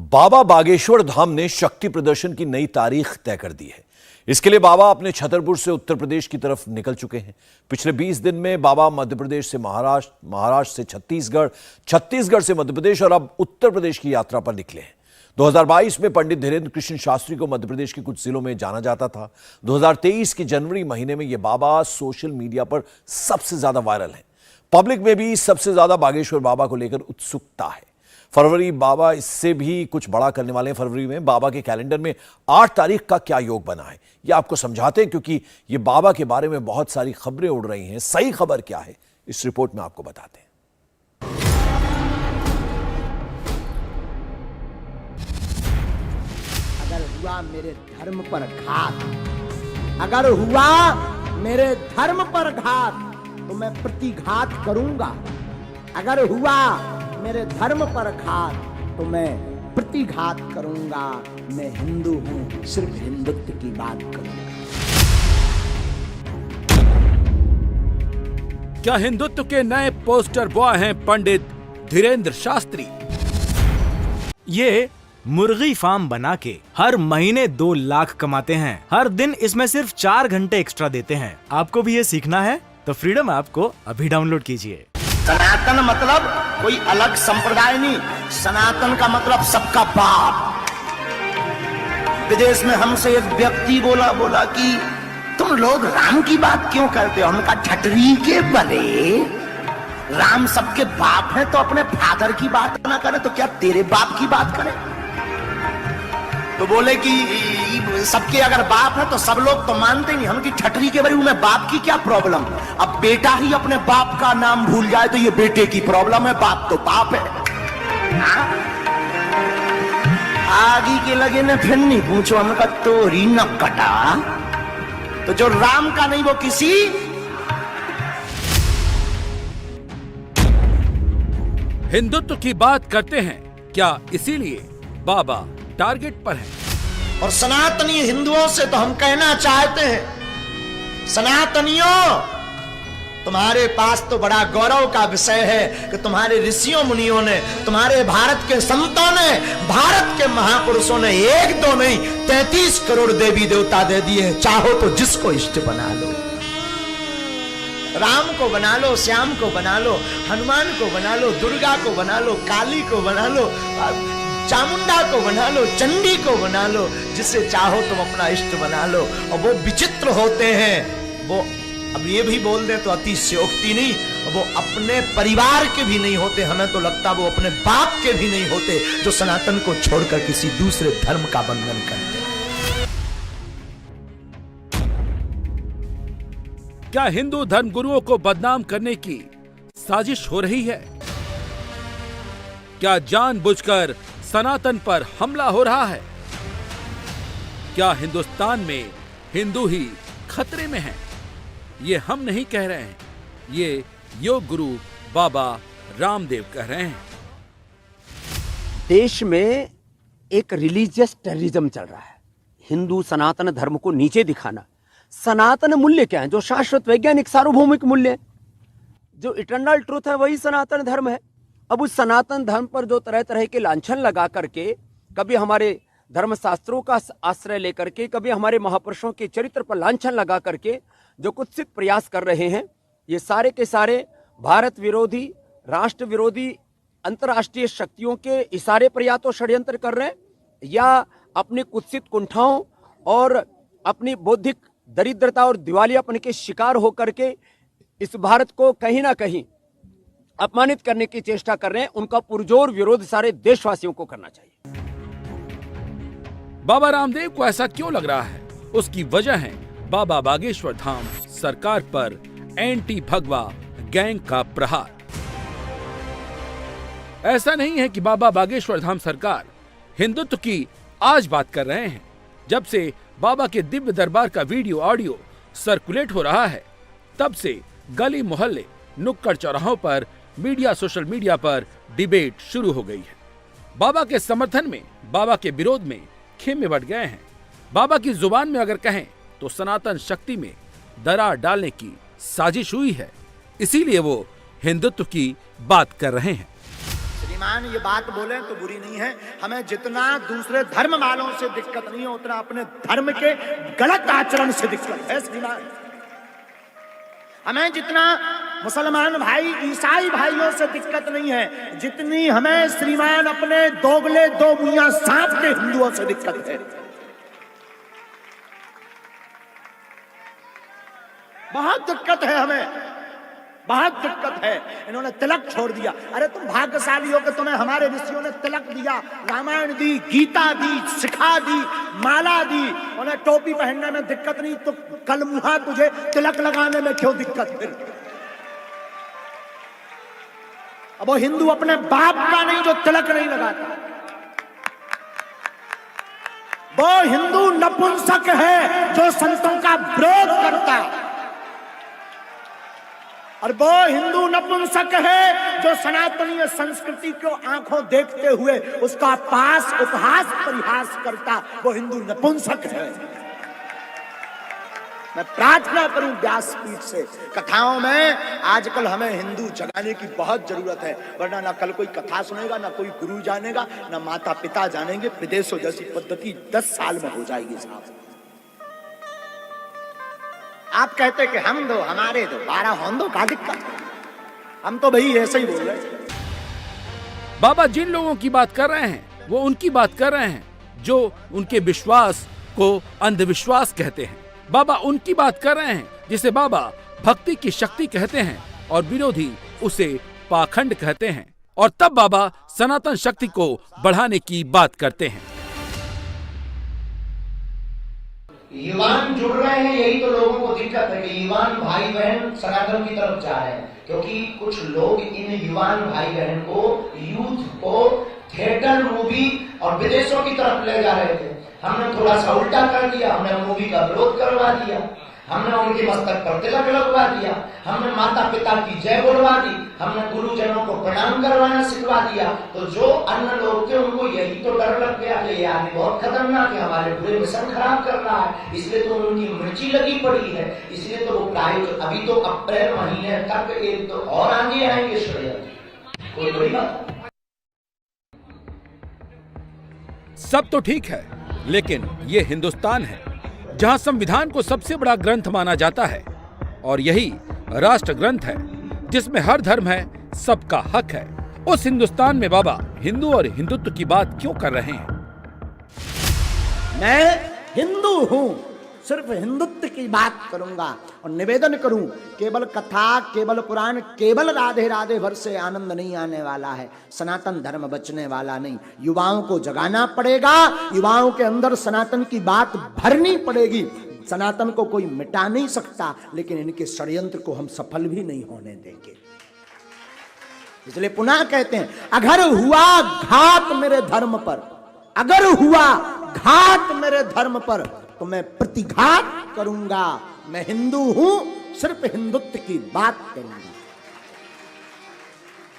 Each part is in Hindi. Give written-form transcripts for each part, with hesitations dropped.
बाबा बागेश्वर धाम ने शक्ति प्रदर्शन की नई तारीख तय कर दी है। इसके लिए बाबा अपने छतरपुर से उत्तर प्रदेश की तरफ निकल चुके हैं। पिछले 20 दिन में बाबा मध्य प्रदेश से महाराष्ट्र, महाराष्ट्र से छत्तीसगढ़, छत्तीसगढ़ से मध्य प्रदेश और अब उत्तर प्रदेश की यात्रा पर निकले हैं। 2022 में पंडित धीरेन्द्र कृष्ण शास्त्री को मध्य प्रदेश के कुछ जिलों में जाना जाता था। 2023 के जनवरी महीने में यह बाबा सोशल मीडिया पर सबसे ज्यादा वायरल है। पब्लिक में भी सबसे ज्यादा बागेश्वर बाबा को लेकर उत्सुकता है। फरवरी बाबा इससे भी कुछ बड़ा करने वाले हैं। फरवरी में बाबा के कैलेंडर में 8 तारीख का क्या योग बना है, यह आपको समझाते हैं, क्योंकि ये बाबा के बारे में बहुत सारी खबरें उड़ रही हैं। सही खबर क्या है, इस रिपोर्ट में आपको बताते हैं। अगर हुआ मेरे धर्म पर घात, अगर हुआ मेरे धर्म पर घात, तो मैं प्रतिघात करूंगा। अगर हुआ मेरे धर्म पर घात, तो मैं प्रतिघात करूंगा। मैं हिंदू हूं, सिर्फ हिंदुत्व की बात करूंगा। क्या हिंदुत्व के नए पोस्टर बॉय हैं पंडित धीरेन्द्र शास्त्री? ये मुर्गी फार्म बना के हर महीने 2 लाख कमाते हैं। हर दिन इसमें सिर्फ 4 घंटे एक्स्ट्रा देते हैं। आपको भी ये सीखना है तो फ्रीडम ऐप को अभी डाउनलोड कीजिए। सनातन मतलब कोई अलग संप्रदाय नहीं, सनातन का मतलब सबका बाप। विदेश में हमसे एक व्यक्ति बोला कि तुम लोग राम की बात क्यों करते हो? हमने कहा ठटरी के बने, राम सबके बाप है तो अपने फादर की बात ना करे तो क्या तेरे बाप की बात करे? तो बोले कि सबके अगर बाप है तो सब लोग तो मानते नहीं। हम की ठटरी के बारे में बाप की क्या प्रॉब्लम? अब बेटा ही अपने बाप का नाम भूल जाए तो ये बेटे की प्रॉब्लम है, बाप तो बाप है। आगे के लगे ने फिर नहीं पूछो, हमका तोरी न कटा। तो जो राम का नहीं वो किसी हिंदुत्व की बात करते हैं, क्या इसीलिए बाबा टारगेट पर है? और सनातनी हिंदुओं से तो हम कहना चाहते हैं, सनातनियों तुम्हारे पास तो बड़ा गौरव का विषय है कि तुम्हारे ऋषियों मुनियों ने, तुम्हारे भारत के संतों ने, भारत के महापुरुषों ने 1-2 नहीं 33 करोड़ देवी देवता दे दिए। चाहो तो जिसको इष्ट बना लो, राम को बना लो, श्याम को बना लो, हनुमान को बना लो, दुर्गा को बना लो, काली को बना लो, चामुंडा को बना लो, चंडी को बना लो, जिसे चाहो तुम अपना इष्ट बना लो। और वो विचित्र होते हैं। वो अब ये भी बोल दे तो अतिशयोक्ति नहीं, वो अपने परिवार के भी नहीं होते। हमें तो लगता वो अपने बाप के भी नहीं होते जो सनातन को छोड़कर किसी दूसरे धर्म का बंधन करते हैं। क्या हिंदू धर्म गुरुओं को बदनाम करने की साजिश हो रही है? क्या जानबूझकर सनातन पर हमला हो रहा है? क्या हिंदुस्तान में हिंदू ही खतरे में हैं? ये हम नहीं कह रहे हैं, ये योग गुरु बाबा रामदेव कह रहे हैं। देश में एक रिलीजियस टेररिज्म चल रहा है, हिंदू सनातन धर्म को नीचे दिखाना। सनातन मूल्य क्या है? जो शाश्वत वैज्ञानिक सार्वभौमिक मूल्य है, जो इटर्नल ट्रूथ है, वही सनातन धर्म है। अब उस सनातन धर्म पर जो तरह तरह के लांछन लगा करके, कभी हमारे धर्मशास्त्रों का आश्रय लेकर के, कभी हमारे महापुरुषों के चरित्र पर लांछन लगा करके जो कुत्सित प्रयास कर रहे हैं, ये सारे के सारे भारत विरोधी, राष्ट्र विरोधी, अंतर्राष्ट्रीय शक्तियों के इशारे पर या तो षड्यंत्र कर रहे हैं या अपनी कुत्सित कुंठाओं और अपनी बौद्धिक दरिद्रता और दिवालियापन के शिकार होकर के इस भारत को कहीं ना कहीं अपमानित करने की चेष्टा कर रहे हैं। उनका पुरजोर विरोध सारे देशवासियों को करना चाहिए। बाबा रामदेव को ऐसा क्यों लग रहा है? उसकी वजह है बाबा बागेश्वर धाम सरकार पर एंटी भगवा गैंग का प्रहार। ऐसा नहीं है कि बाबा बागेश्वर धाम सरकार हिंदुत्व की आज बात कर रहे हैं। जब से बाबा के दिव्य दरबार का वीडियो ऑडियो सर्कुलेट हो रहा है, तब से गली मोहल्ले, नुक्कड़ चौराहों पर, मीडिया, सोशल मीडिया पर डिबेट शुरू हो गई है। बाबा के समर्थन में, बाबा के विरोध में खेमे बढ़ गए हैं। बाबा की जुबान में अगर कहें तो सनातन शक्ति में दरार डालने की साजिश हुई है, इसीलिए वो हिंदुत्व की बात कर रहे हैं। श्रीमान ये बात बोले तो बुरी नहीं है, हमें जितना दूसरे धर्म वालों से दिक्कत नहीं है उतना अपने धर्म के गलत आचरण से दिक्कत है श्रीमान। हमें जितना मुसलमान भाई ईसाई भाइयों से दिक्कत नहीं है, जितनी हमें श्रीमान अपने दोगले दो मुइयां सांप के हिंदुओं से दिक्कत है। बहुत दिक्कत है हमें, बहुत दिक्कत है। इन्होंने तिलक छोड़ दिया। अरे तुम भाग्यशाली हो कि तुम्हें हमारे ऋषियों ने तिलक दिया, रामायण दी, गीता दी, शिखा दी, माला दी। उन्हें टोपी पहनने में दिक्कत नहीं, तो कल मुहा तुझे तिलक लगाने में क्यों दिक्कत फिर? अब वो हिंदू अपने बाप का नहीं जो तिलक नहीं लगाता, वो हिंदू नपुंसक है जो संतों का विरोध करता है, और वो हिंदू नपुंसक है जो सनातनीय संस्कृति को आंखों देखते हुए उसका पास उपहास परिहास करता, वो हिंदू नपुंसक है। मैं प्रार्थना करूं व्यासपीठ से, कथाओं में आजकल हमें हिंदू जगाने की बहुत जरूरत है, वरना ना कल कोई कथा सुनेगा, ना कोई गुरु जानेगा, ना माता पिता जानेंगे। विदेशों जैसी पद्धति 10 साल में हो जाएगी साहब। आप कहते कि हम दो हमारे दो 12 हों दो, का दिक्कत है? हम तो भाई ऐसे ही बोल रहे हैं। बाबा जिन लोगों की बात कर रहे हैं वो उनकी बात कर रहे हैं जो उनके विश्वास को अंधविश्वास कहते हैं। बाबा उनकी बात कर रहे हैं जिसे बाबा भक्ति की शक्ति कहते हैं, और विरोधी उसे पाखंड कहते हैं। और तब बाबा सनातन शक्ति को बढ़ाने की बात करते हैं। युवान जुड़ रहे हैं, यही तो लोगों को दिक्कत है कि युवान भाई बहन सनातन की तरफ जा रहे हैं, क्योंकि कुछ लोग इन युवान भाई बहन को, यूथ को थिएटर, मूवी और विदेशों की तरफ ले जा रहे थे। हमने थोड़ा सा उल्टा कर दिया, हमने मूवी का विरोध करवा दिया, हमने उनके मस्तक पर तिलक लगवा दिया, हमने माता पिता की जय बोलवा दी, हमने गुरुजनों को प्रणाम करवाना सिखवा दिया। तो जो अन्य लोग थे उनको यही तो डर लग गया कि ये आदमी बहुत खतरनाक है, हमारे पूरे मिशन खराब कर रहा है, इसलिए तो उनकी मिर्ची लगी पड़ी है। इसलिए तो वो प्रायोजक अभी तो अप्रैल महीने तक एक तो और आगे आएंगे षड्यंत्र। कोई बड़ी बात सब तो ठीक है, लेकिन ये हिंदुस्तान है जहां संविधान को सबसे बड़ा ग्रंथ माना जाता है, और यही राष्ट्र ग्रंथ है जिसमें हर धर्म है, सबका हक है। उस हिंदुस्तान में बाबा हिंदू और हिंदुत्व की बात क्यों कर रहे हैं? मैं हिंदू हूं, सिर्फ हिंदुत्व की बात करूंगा और निवेदन करूं, केवल कथा, केवल पुराण, केवल राधे राधे भर से आनंद नहीं आने वाला है, सनातन धर्म बचने वाला नहीं। युवाओं को जगाना पड़ेगा, युवाओं के अंदर सनातन की बात भरनी पड़ेगी। सनातन को कोई मिटा नहीं सकता, लेकिन इनके षड्यंत्र को हम सफल भी नहीं होने देंगे। इसलिए पुनः कहते हैं, अगर हुआ घात मेरे धर्म पर, अगर हुआ घात मेरे धर्म पर, तो मैं प्रतिघात करूंगा। मैं हिंदू हूं, सिर्फ हिंदुत्व की बात करूंगा।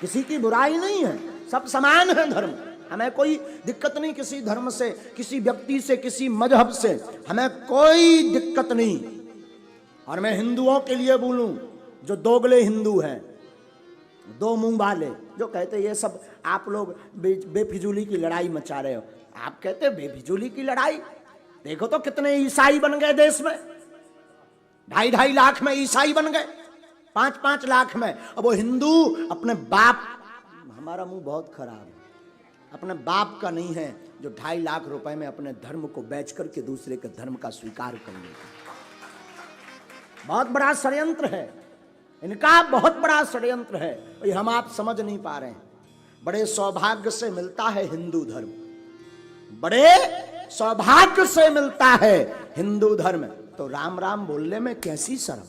किसी की बुराई नहीं है, सब समान है धर्म। हमें कोई दिक्कत नहीं किसी धर्म से, किसी व्यक्ति से, किसी मजहब से, हमें कोई दिक्कत नहीं। और मैं हिंदुओं के लिए बोलूं जो दोगले हिंदू हैं, दो मुंह वाले, जो कहते ये सब आप लोग बेफिजूली की लड़ाई मचा रहे हो। आप कहते बेफिजूली की लड़ाई, देखो तो कितने ईसाई बन गए देश में, 2.5 लाख में ईसाई बन गए, 5-5 लाख में। अब वो हिंदू अपने बाप, हमारा मुंह बहुत खराब है, अपने बाप का नहीं है जो 2.5 लाख रुपए में अपने धर्म को बेच करके दूसरे के धर्म का स्वीकार कर लेगा। बहुत बड़ा षड्यंत्र है इनका, बहुत बड़ा षड्यंत्र है। ये हम आप समझ नहीं पा रहे हैं। बड़े सौभाग्य से मिलता है हिंदू धर्म, बड़े सौभाग्य से मिलता है हिंदू धर्म, तो राम राम बोलने में कैसी शर्म।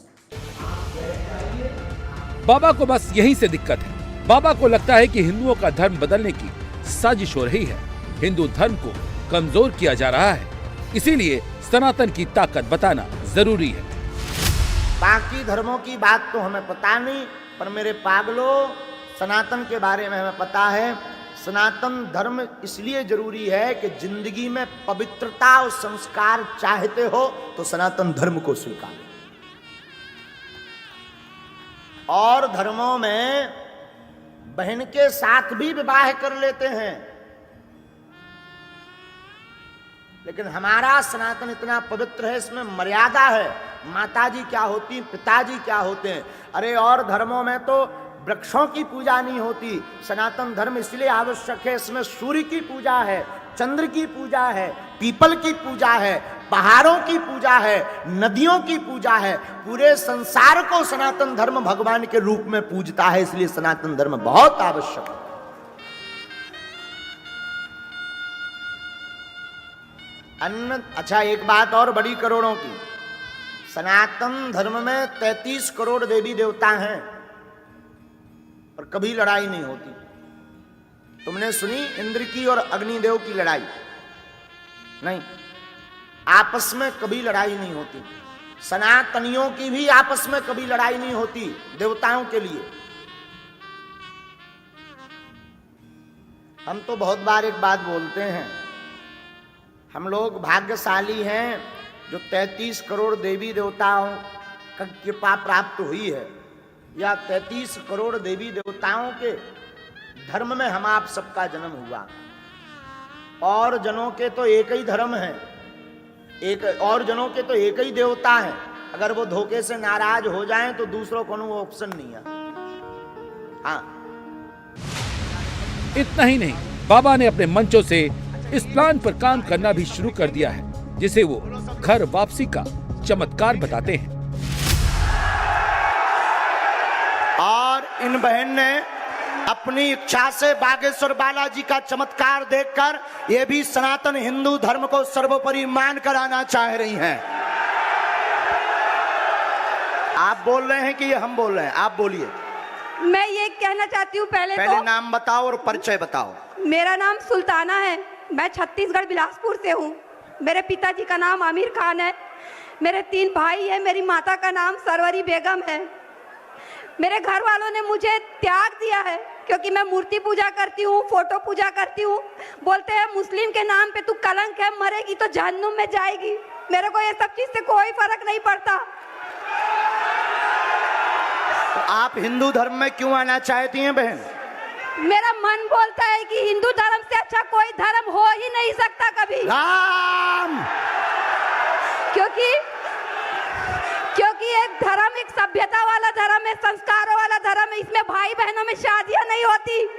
बाबा को बस यहीं से दिक्कत है। बाबा को लगता है कि हिंदुओं का धर्म बदलने की साजिश हो रही है, हिंदू धर्म को कमजोर किया जा रहा है, इसीलिए सनातन की ताकत बताना जरूरी है। बाकी धर्मों की बात तो हमें पता नहीं, पर मेरे पागलों, सनातन के बारे में हमें पता है। सनातन धर्म इसलिए जरूरी है कि जिंदगी में पवित्रता और संस्कार चाहते हो तो सनातन धर्म को स्वीकार। और धर्मों में बहन के साथ भी विवाह कर लेते हैं, लेकिन हमारा सनातन इतना पवित्र है, इसमें मर्यादा है। माताजी क्या होती, पिताजी क्या होते हैं। अरे और धर्मों में तो वृक्षों की पूजा नहीं होती, सनातन धर्म इसलिए आवश्यक है, इसमें सूर्य की पूजा है, चंद्र की पूजा है, पीपल की पूजा है, पहाड़ों की पूजा है, नदियों की पूजा है। पूरे संसार को सनातन धर्म भगवान के रूप में पूजता है, इसलिए सनातन धर्म बहुत आवश्यक है। अच्छा, एक बात और बड़ी करोड़ों की, सनातन धर्म में 33 करोड़ देवी देवता हैं और कभी लड़ाई नहीं होती। तुमने सुनी इंद्र की और अग्निदेव की लड़ाई? नहीं, आपस में कभी लड़ाई नहीं होती। सनातनियों की भी आपस में कभी लड़ाई नहीं होती देवताओं के लिए। हम तो बहुत बार एक बात बोलते हैं, हम लोग भाग्यशाली हैं जो 33 करोड़ देवी देवताओं का कृपा प्राप्त हुई है, या 33 करोड़ देवी देवताओं के धर्म में हम आप सबका जन्म हुआ। और जनों के तो एक ही धर्म है, और जनों के तो एक ही देवता है। अगर वो धोखे से नाराज हो जाएं तो दूसरों को वो ऑप्शन नहीं है। हाँ, इतना ही नहीं, बाबा ने अपने मंचों से इस प्लान पर काम करना भी शुरू कर दिया है, जिसे वो घर वापसी का चमत्कार बताते हैं। और इन बहन ने अपनी इच्छा से बागेश्वर बालाजी का चमत्कार देखकर ये भी सनातन हिंदू धर्म को सर्वोपरि मान कराना चाह रही हैं। आप बोल रहे हैं कि ये हम बोल रहे हैं? आप बोलिए। मैं ये कहना चाहती हूँ, पहले तो नाम बताओ और परिचय बताओ। मेरा नाम सुल्ताना है, मैं छत्तीसगढ़ बिलासपुर से हूँ। मेरे पिताजी का नाम आमिर खान है, मेरे 3 भाई हैं, मेरी माता का नाम सरवरी बेगम है। मेरे घर वालों ने मुझे त्याग दिया है क्योंकि मैं मूर्ति पूजा करती हूँ, फोटो पूजा करती हूँ। बोलते हैं मुस्लिम के नाम पे तू कलंक है, मरेगी तो जहन्नुम में जाएगी। मेरे को ये सब चीज से कोई फर्क नहीं पड़ता। तो आप हिंदू धर्म में क्यों आना चाहती हैं बहन? मेरा मन बोलता है कि हिंदू धर्म से अच्छा कोई धर्म हो ही नहीं सकता कभी। राम! क्योंकि एक धर्म एक सभ्यता वाला धर्म है, संस्कारों वाला धर्म है। इसमें भाई बहनों में शादियां नहीं होती,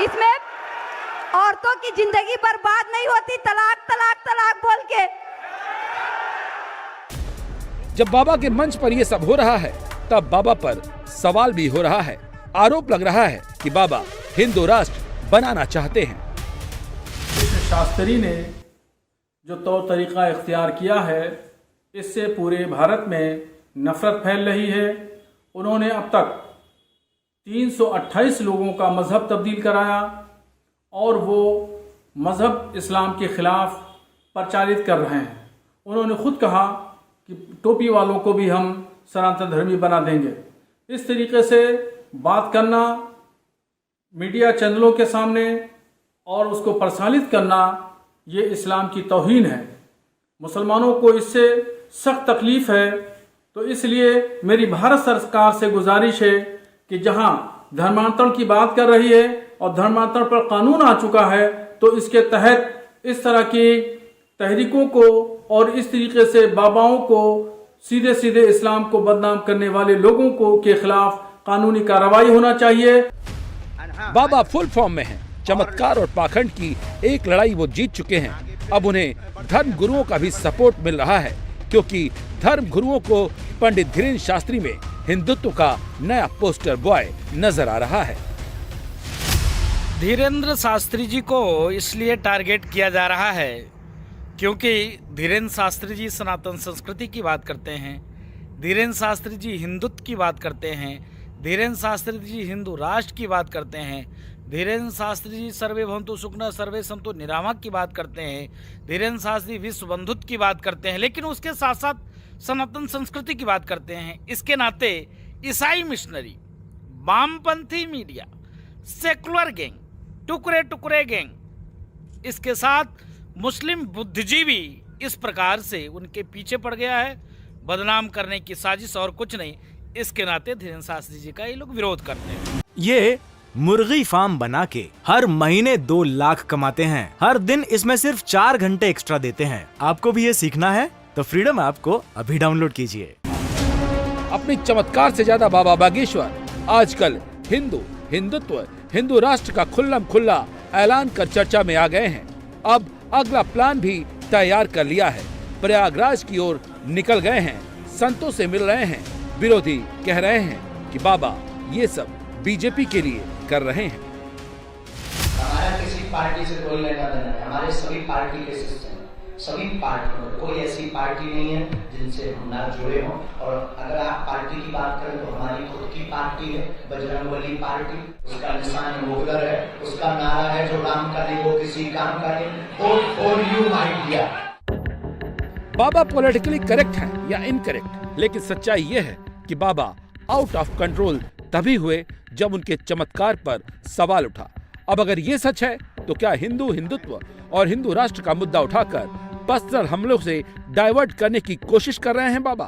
इसमें औरतों की जिंदगी बर्बाद नहीं होती तलाक तलाक तलाक बोल के। जब बाबा के मंच पर ये सब हो रहा है, तब बाबा पर सवाल भी हो रहा है। आरोप लग रहा है कि बाबा हिंदू राष्ट्र बनाना चाहते हैं। शास्त्री ने जो तौर तरीका इख्तियार किया है, इससे पूरे भारत में नफरत फैल रही है। उन्होंने अब तक 328 लोगों का मजहब तब्दील कराया और वो मजहब इस्लाम के खिलाफ प्रचारित कर रहे हैं। उन्होंने खुद कहा कि टोपी वालों को भी हम सनातन धर्मी बना देंगे। इस तरीके से बात करना मीडिया चैनलों के सामने और उसको प्रसारित करना, ये इस्लाम की तौहीन है। मुसलमानों को इससे सख्त तकलीफ है। तो इसलिए मेरी भारत सरकार से गुजारिश है कि जहां धर्मांतरण की बात कर रही है और धर्मांतरण पर कानून आ चुका है, तो इसके तहत इस तरह की तहरीकों को और इस तरीके से बाबाओं को सीधे सीधे इस्लाम को बदनाम करने वाले लोगों को के खिलाफ कानूनी कार्रवाई होना चाहिए। बाबा फुल फॉर्म में हैं। चमत्कार और पाखंड की एक लड़ाई वो जीत चुके हैं। अब उन्हें धर्म गुरुओं का भी सपोर्ट मिल रहा है, क्योंकि धर्म गुरुओं को पंडित धीरेन्द्र शास्त्री में हिंदुत्व का नया पोस्टर बॉय नजर आ रहा है। धीरेन्द्र शास्त्री जी को इसलिए टारगेट किया जा रहा है क्योंकि धीरेन्द्र शास्त्री जी सनातन संस्कृति की बात करते हैं, धीरेन्द्र शास्त्री जी हिंदुत्व की बात करते हैं, धीरेन्द्र शास्त्री जी हिंदू राष्ट्र की बात करते हैं, धीरेन्द्र शास्त्री जी सर्वे भवन्तु सुखिनः सर्वे सन्तु निरामय की बात करते हैं, धीरेन्द्र शास्त्री विश्व बंधुत्व की बात करते हैं, लेकिन उसके साथ साथ सनातन संस्कृति की बात करते हैं। इसके नाते ईसाई मिशनरी, वामपंथी मीडिया, सेकुलर गैंग, टुकड़े टुकड़े गैंग, इसके साथ मुस्लिम बुद्धिजीवी इस प्रकार से उनके पीछे पड़ गया है। बदनाम करने की साजिश और कुछ नहीं। इसके नाते धीरेन्द्र शास्त्री जी का ये लोग विरोध करते हैं। ये मुर्गी फार्म बना के हर महीने 2 लाख कमाते हैं। हर दिन इसमें सिर्फ 4 घंटे एक्स्ट्रा देते हैं। आपको भी ये सीखना है तो फ्रीडम ऐप को अभी डाउनलोड कीजिए। अपनी चमत्कार से ज्यादा बाबा बागेश्वर आजकल हिंदुत्व, हिंदू राष्ट्र का खुल्लम खुल्ला ऐलान कर चर्चा में आ गए हैं। अब अगला प्लान भी तैयार कर लिया है। प्रयागराज की ओर निकल गए हैं, संतों से मिल रहे हैं। विरोधी कह रहे हैं कि बाबा ये सब बीजेपी के लिए कर रहे हैं। हमारा किसी पार्टी से कोई लेना देना है, हमारे सभी पार्टी के सिस्टम, सभी पार्टियों, कोई ऐसी पार्टी नहीं है जिनसे हम ना जुड़े हों। और अगर आप पार्टी की बात करें तो हमारी खुद की पार्टी है, बजरंगबली पार्टी। उसका निशान मुगदर है, उसका नारा है जो काम का नहीं वो किसी काम का नहीं, vote for you my dear. बाबा पॉलिटिकली करेक्ट हैं या इनकरेक्ट, लेकिन सच्चाई ये है कि बाबा आउट ऑफ कंट्रोल तभी हुए जब उनके चमत्कार पर सवाल उठा। अब अगर ये सच है तो क्या हिंदुत्व और हिंदू राष्ट्र का मुद्दा उठाकर पर्सनल हमलों से डाइवर्ट करने की कोशिश कर रहे हैं बाबा?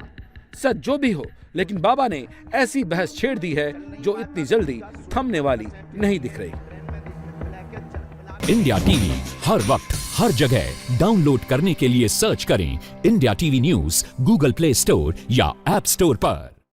सच जो भी हो, लेकिन बाबा ने ऐसी बहस छेड़ दी है जो इतनी जल्दी थमने वाली नहीं दिख रही। इंडिया टीवी हर वक्त हर जगह डाउनलोड करने के लिए सर्च करें India TV news Google play store या ऐप स्टोर पर।